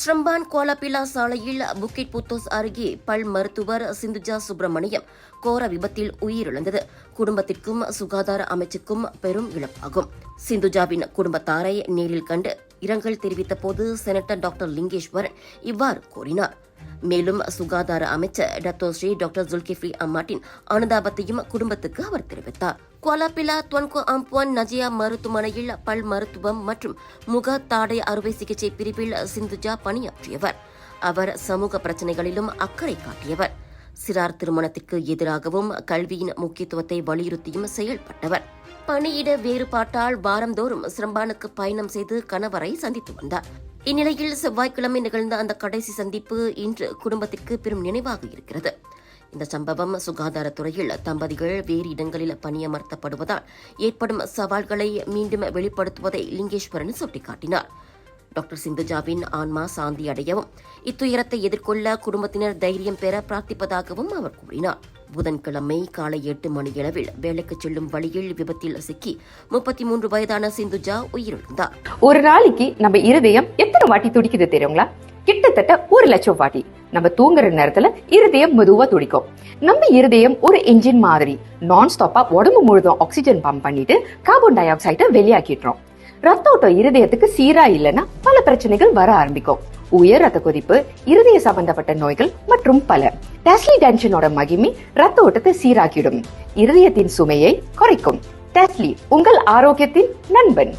ஸ்ரம்பான் கோலாபிலா சாலையில் புக்கிட் புத்தோஸ் அருகே பல் மருத்துவர் சிந்துஜா சுப்பிரமணியம் கோர விபத்தில் உயிரிழந்தது. குடும்பத்திற்கும் சுகாதார அமைச்சுக்கும் பெரும் இழப்பாகும். சிந்துஜாவின் குடும்பத்தாரை நேரில் கண்டு இரங்கல் தெரிவித்த போது செனட்டர் டாக்டர் லிங்கேஸ்வரன் இவ்வாறு கூறினார். மேலும் சுகாதார அமைச்சர் டத்தோஸ்ரீ டாக்டர் ஜுல்கிஃப்லி அம்மாட்டின் அனுதாபத்தையும் குடும்பத்துக்கு அவர் தெரிவித்தார். கோலாபிலா துவன்கோ அம்புவான் நஜியா மருத்துவமனையில் பல் மருத்துவம் மற்றும் முக தாடை அறுவை சிகிச்சை பிரிவில் சிந்துஜா பணியாற்றியவர். அவர் சமூக பிரச்சினைகளிலும் அக்கறை காட்டியவர். சிறார் திருமணத்திற்கு எதிராகவும் கல்வியின் முக்கியத்துவத்தை வலியுறுத்தியும் செயல்பட்டவர். பணியிட வேறுபாட்டால் வாரந்தோறும் சிரம்பானுக்கு பயணம் செய்து கணவரை சந்தித்து வந்தார். இந்நிலையில் செவ்வாய்க்கிழமை நிகழ்ந்த அந்த கடைசி சந்திப்பு இன்று குடும்பத்திற்கு பெரும் நினைவாக இருக்கிறது. இந்த சம்பவம் சுகாதாரத்துறையில் தம்பதிகள் வேறு இடங்களில் பணியமர்த்தப்படுவதால் ஏற்படும் சவால்களை மீண்டும் வெளிப்படுத்துவதை லிங்கேஸ்வரன் சுட்டிக்காட்டினார். டாக்டர் சிந்துஜாவின் ஆன்மா சாந்தி அடையவும் இத்துயரத்தை எதிர்கொள்ள குடும்பத்தினர் தைரியம் பெற பிரார்த்திப்பதாகவும் அவர் கூறினார். புதன்கிழமை காலை 8 மணியளவில் வேலைக்கு செல்லும் வழியில் விபத்தில் சிக்கி 33 வயதான சிந்துஜா உயிரிழந்தார். ஒரு நாளைக்கு நம்ம இருதயம் எத்தனை வாட்டி துடிக்குது தெரியுங்களா? கிட்டத்தட்ட 1 லட்சம் வாட்டி. நம்ம தூங்குற நேரத்துல இருதயம் மெதுவா துடிக்கும். நம்ம இருதயம் ஒரு என்ஜின் மாதிரி நான் ஸ்டாப்பா உடம்பு முழுதும் ஆக்சிஜன் பம்ப் பண்ணிட்டு கார்பன் டை ஆக்சைடை வெளியாக்கிடுறோம். ரத்த ஓட்டம் இருதயத்துக்கு சீரா இல்லைன்னா பல பிரச்சனைகள் வர ஆரம்பிக்கும். உயர் ரத்த கொதிப்பு, இருதய சம்பந்தப்பட்ட நோய்கள் மற்றும் பல. டெஸ்லி டென்ஷனோட மகிமை ரத்த ஓட்டத்தை சீராக்கிடும், இருதயத்தின் சுமையை குறைக்கும். டெஸ்லி உங்கள் ஆரோக்கியத்தின் நண்பன்.